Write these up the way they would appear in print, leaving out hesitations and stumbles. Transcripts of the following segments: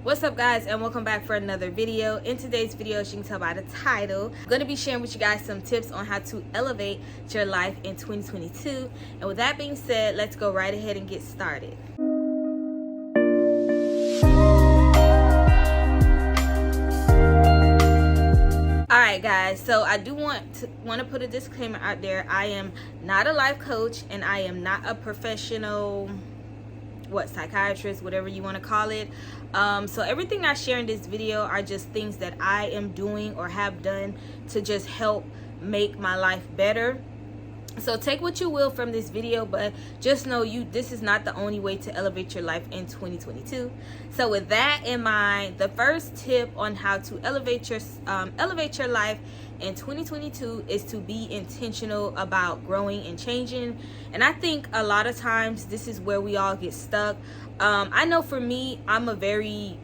What's up, guys, and welcome back for another video. In today's video, as you can tell by the title, I'm going to be sharing with you guys some tips on how to elevate your life in 2022. And with that being said, let's go right ahead and get started. Alright guys, so I do want to put a disclaimer out there. I am not a life coach and I am not a professional psychiatrist, whatever you want to call it. So everything I share in this video are just things that I am doing or have done to just help make my life better. So take what you will from this video, but just know this is not the only way to elevate your life in 2022. So with that in mind, the first tip on how to elevate your life in 2022 is to be intentional about growing and changing. And I think a lot of times this is where we all get stuck. I know for me, I'm very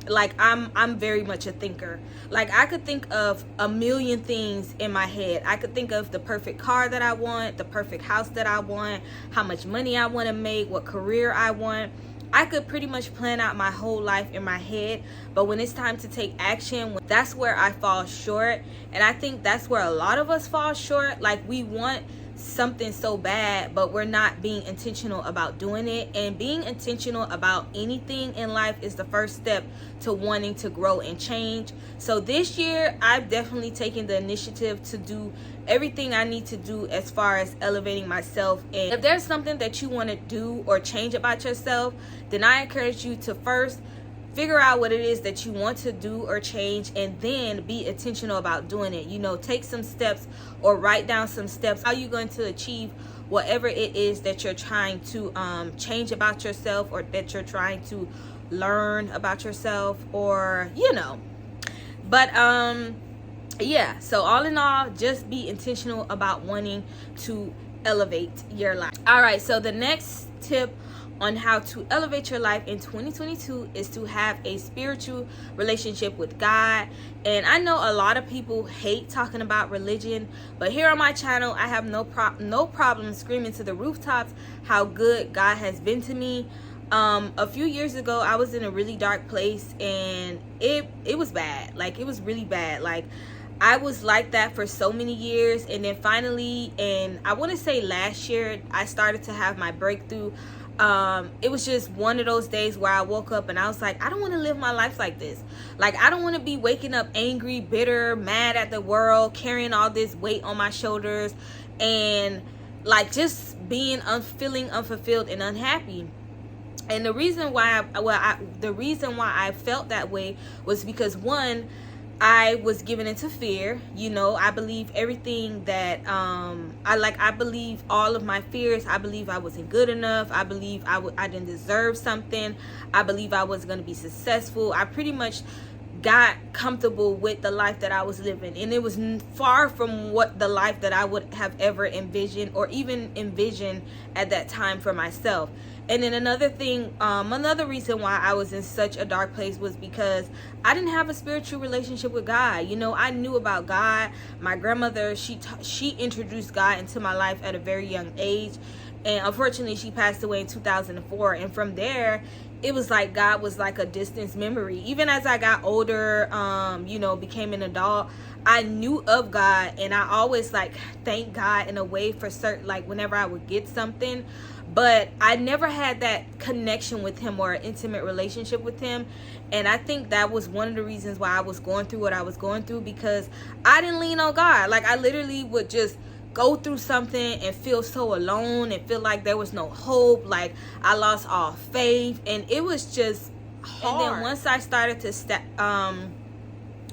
much a thinker. Like, I could think of a million things in my head. I could think of the perfect car that I want, the perfect house that I want, how much money I want to make, what career I want. I could pretty much plan out my whole life in my head, but when it's time to take action, that's where I fall short. And I think that's where a lot of us fall short. Like, we want something so bad, but we're not being intentional about doing it. And being intentional about anything in life is the first step to wanting to grow and change. So this year, I've definitely taken the initiative to do everything I need to do as far as elevating myself. And if there's something that you want to do or change about yourself, then I encourage you to first figure out what it is that you want to do or change, and then be intentional about doing it. You know, take some steps or write down some steps. How are you going to achieve whatever it is that you're trying to change about yourself, or that you're trying to learn about yourself, or but yeah, so all in all, just be intentional about wanting to elevate your life. All right, so the next tip on how to elevate your life in 2022 is to have a spiritual relationship with God. And I know a lot of people hate talking about religion, but here on my channel, I have no problem screaming to the rooftops how good God has been to me. A few years ago, I was in a really dark place, and it was bad. Like, it was really bad. Like, I was like that for so many years, and then finally, and I want to say last year, I started to have my breakthrough. It was just one of those days where I woke up and I was like, I don't want to live my life like this. Like, I don't want to be waking up angry, bitter, mad at the world, carrying all this weight on my shoulders, and like just feeling unfulfilled and unhappy. And the reason why I felt that way was because, one, I was given into fear. I believe everything that I believe all of my fears. I believe I wasn't good enough. I believe I didn't deserve something. I believe I was going to be successful. I pretty much got comfortable with the life that I was living, and it was far from what the life that I would have ever envisioned or even envisioned at that time for myself. And then another thing, another reason why I was in such a dark place was because I didn't have a spiritual relationship with God. I knew about God. My grandmother, she introduced God into my life at a very young age, and unfortunately she passed away in 2004. And from there, it was like God was like a distant memory. Even as I got older, became an adult, I knew of God, and I always thank God in a way for certain, whenever I would get something, but I never had that connection with him or an intimate relationship with him. And I think that was one of the reasons why I was going through what I was going through, because I didn't lean on God. Like, I literally would just go through something and feel so alone and feel like there was no hope, like I lost all faith, and it was just hard. And then once I started to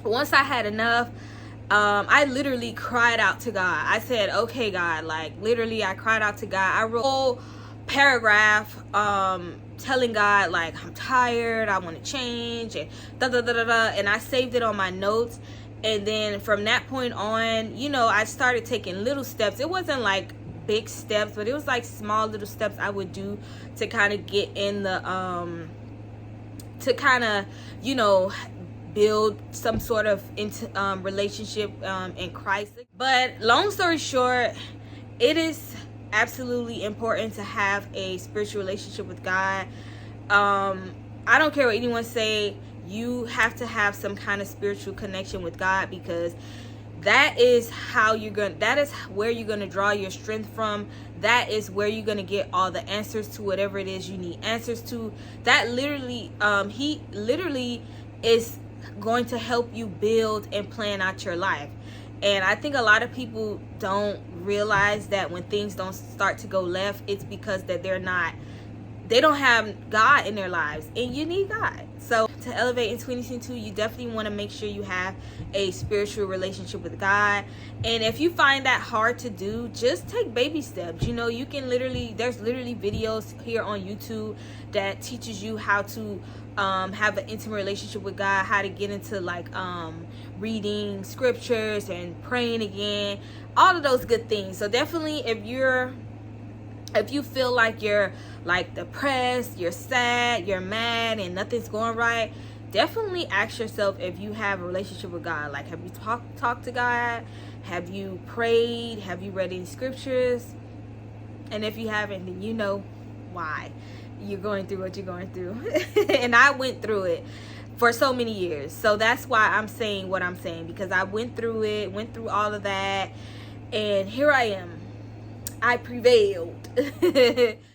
once I had enough, I literally cried out to God. I said, okay, God, literally I cried out to God. I wrote a whole paragraph telling God, I'm tired, I want to change, and and I saved it on my notes. And then from that point on, I started taking little steps. It wasn't like big steps, but it was like small little steps I would do to kind of get in the to kind of build some sort of relationship in Christ. But long story short, it is absolutely important to have a spiritual relationship with God. I don't care what anyone say. You have to have some kind of spiritual connection with God, because that is how you're going, that is where you're going to draw your strength from. That is where you're going to get all the answers to whatever it is you need answers to. That literally, he literally is going to help you build and plan out your life. And I think a lot of people don't realize that when things don't start to go left, it's because that they don't have God in their lives, and you need God. So to elevate in 2022, you definitely want to make sure you have a spiritual relationship with God. And if you find that hard to do, just take baby steps. You know, you can literally, there's literally videos here on YouTube that teaches you how to have an intimate relationship with God, how to get into like reading scriptures and praying again, all of those good things. So definitely, if you feel like you're like depressed, you're sad, you're mad, and nothing's going right, definitely ask yourself if you have a relationship with God. Like, have you talked to God? Have you prayed? Have you read any scriptures? And if you haven't, then you know why you're going through what you're going through. And I went through it for so many years. So that's why I'm saying what I'm saying, because I went through it, went through all of that, and here I am. I prevailed.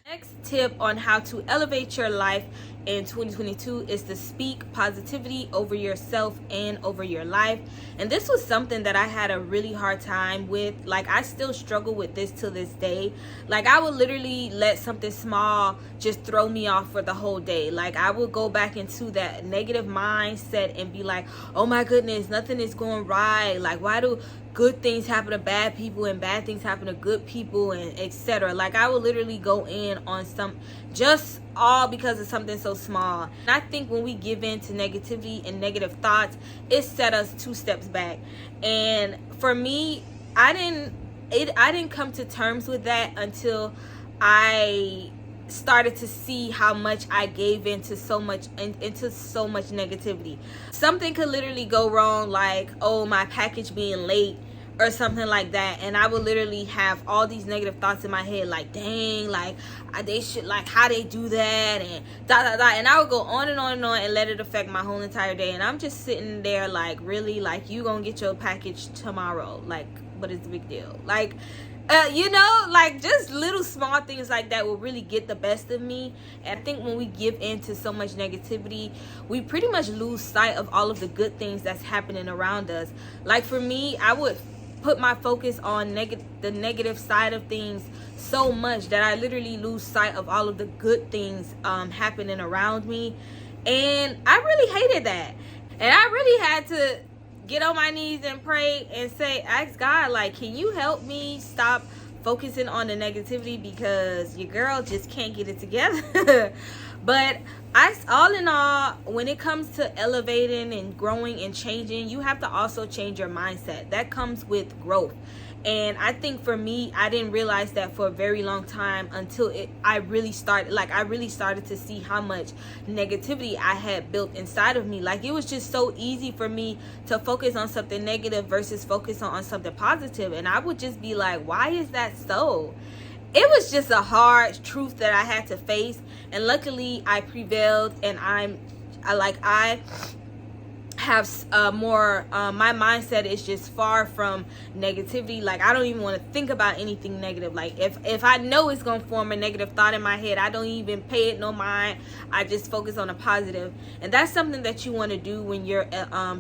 Next tip on how to elevate your life in 2022 is to speak positivity over yourself and over your life. And this was something that I had a really hard time with. Like, I still struggle with this to this day. Like, I would literally let something small just throw me off for the whole day. Like, I would go back into that negative mindset and be like, oh my goodness, nothing is going right. Like, why do good things happen to bad people and bad things happen to good people, and etc. Like, I would literally go in on some, just all because of something so small. And I think when we give in to negativity and negative thoughts, it set us 2 steps back. And for me, I didn't come to terms with that until I started to see how much I gave into so much negativity. Something could literally go wrong, like, oh, my package being late or something like that, and I would literally have all these negative thoughts in my head, like, dang, like, they should, like, how they do that, and and I would go on and on and on and let it affect my whole entire day. And I'm just sitting there like, really? Like, you gonna get your package tomorrow? Like, what is the big deal? Like, you know, like, just little small things like that will really get the best of me. And I think when we give in to so much negativity, we pretty much lose sight of all of the good things that's happening around us. Like, for me, I would put my focus on the negative side of things so much that I literally lose sight of all of the good things happening around me. And I really hated that. And I really had to get on my knees and pray and ask God, like, can you help me stop focusing on the negativity, because your girl just can't get it together. But all in all, when it comes to elevating and growing and changing, you have to also change your mindset. That comes with growth. And I think for me, I didn't realize that for a very long time until I really started to see how much negativity I had built inside of me. Like, it was just so easy for me to focus on something negative versus focus on something positive. And I would just be like, why is that so? It was just a hard truth that I had to face, and luckily I prevailed. And I have more my mindset is just far from negativity. Like, I don't even want to think about anything negative. Like, if I know it's gonna form a negative thought in my head, I don't even pay it no mind. I just focus on the positive. And that's something that you want to do when you're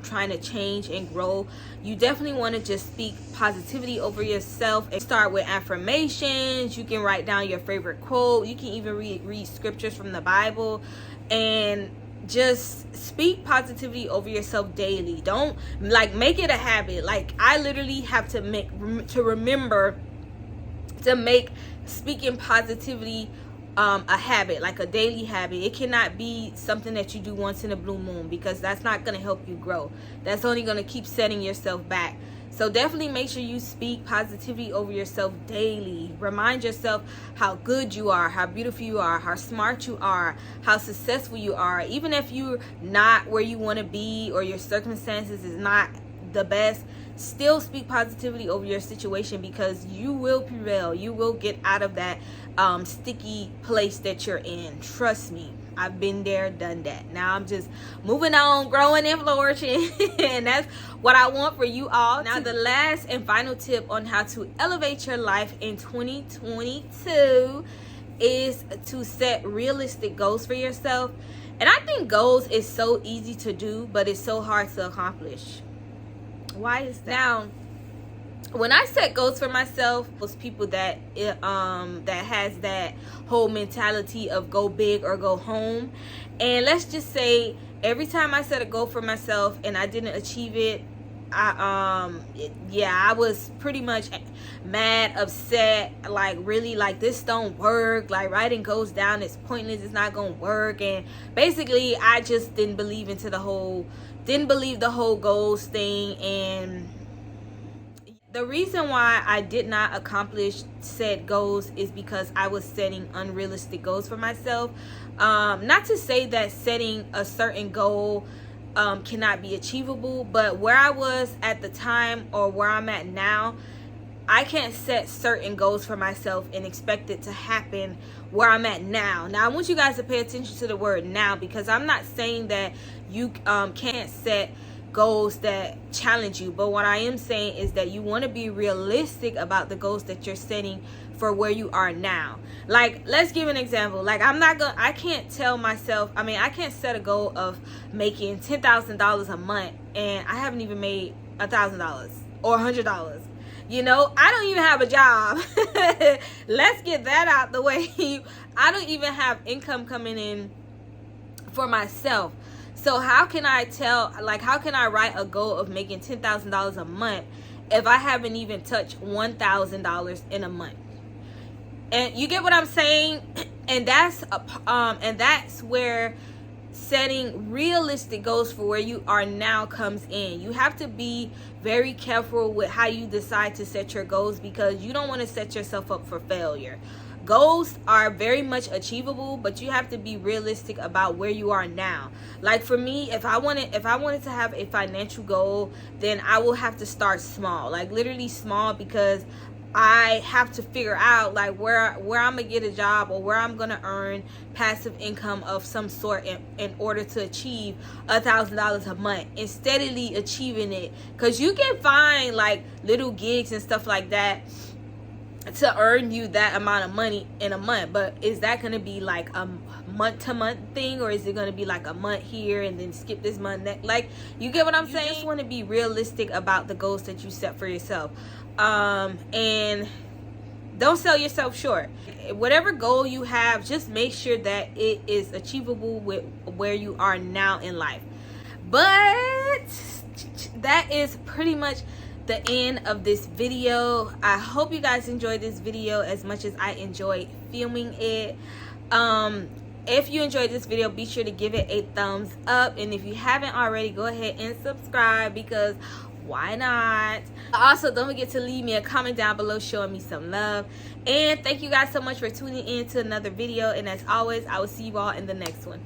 trying to change and grow. You definitely want to just speak positivity over yourself and start with affirmations. You can write down your favorite quote. You can even read scriptures from the Bible, and just speak positivity over yourself daily. Don't, like, make it a habit. Like, I literally have to remember to make speaking positivity a habit, like a daily habit. It cannot be something that you do once in a blue moon, because that's not going to help you grow. That's only going to keep setting yourself back. So definitely make sure you speak positivity over yourself daily. Remind yourself how good you are, how beautiful you are, how smart you are, how successful you are. Even if you're not where you want to be, or your circumstances is not the best, still speak positivity over your situation, because you will prevail. You will get out of that sticky place that you're in. Trust me. I've been there, done that. Now I'm just moving on, growing and flourishing. And that's what I want for you all. Now the last and final tip on how to elevate your life in 2022 is to set realistic goals for yourself. And I think goals is so easy to do, but it's so hard to accomplish. Why is that? Now, when I set goals for myself, those people that that has that whole mentality of go big or go home, and let's just say every time I set a goal for myself and I didn't achieve it, I was pretty much mad, upset, like really, like this don't work, like writing goals down is pointless, it's not gonna work. And basically I just didn't believe the whole goals thing. And the reason why I did not accomplish said goals is because I was setting unrealistic goals for myself. Not to say that setting a certain goal cannot be achievable, but where I was at the time or where I'm at now, I can't set certain goals for myself and expect it to happen where I'm at now. Now I want you guys to pay attention to the word now, because I'm not saying that you can't set goals that challenge you, but what I am saying is that you want to be realistic about the goals that you're setting for where you are now. Like, let's give an example. Like, I can't tell myself, I can't set a goal of making $10,000 a month and I haven't even made $1,000 or $100. You know, I don't even have a job. Let's get that out the way. I don't even have income coming in for myself. So how can I write a goal of making $10,000 a month if I haven't even touched $1,000 in a month? And you get what I'm saying? And that's where setting realistic goals for where you are now comes in. You have to be very careful with how you decide to set your goals, because you don't want to set yourself up for failure. Goals are very much achievable, but you have to be realistic about where you are now. Like for me, if I wanted to have a financial goal, then I will have to start small, like literally small, because I have to figure out like where I'm gonna get a job or where I'm gonna earn passive income of some sort in order to achieve $1,000 a month and steadily achieving it. Because you can find like little gigs and stuff like that to earn you that amount of money in a month, but is that going to be like a month-to-month thing, or is it going to be like a month here and then skip this month next? Like, you get what I'm saying? You just want to be realistic about the goals that you set for yourself, and don't sell yourself short. Whatever goal you have, just make sure that it is achievable with where you are now in life. But that is pretty much the end of this video. I hope you guys enjoyed this video as much as I enjoyed filming it. If you enjoyed this video, be sure to give it a thumbs up, and if you haven't already, go ahead and subscribe, because why not? Also, don't forget to leave me a comment down below showing me some love. And thank you guys so much for tuning in to another video, and as always, I will see you all in the next one.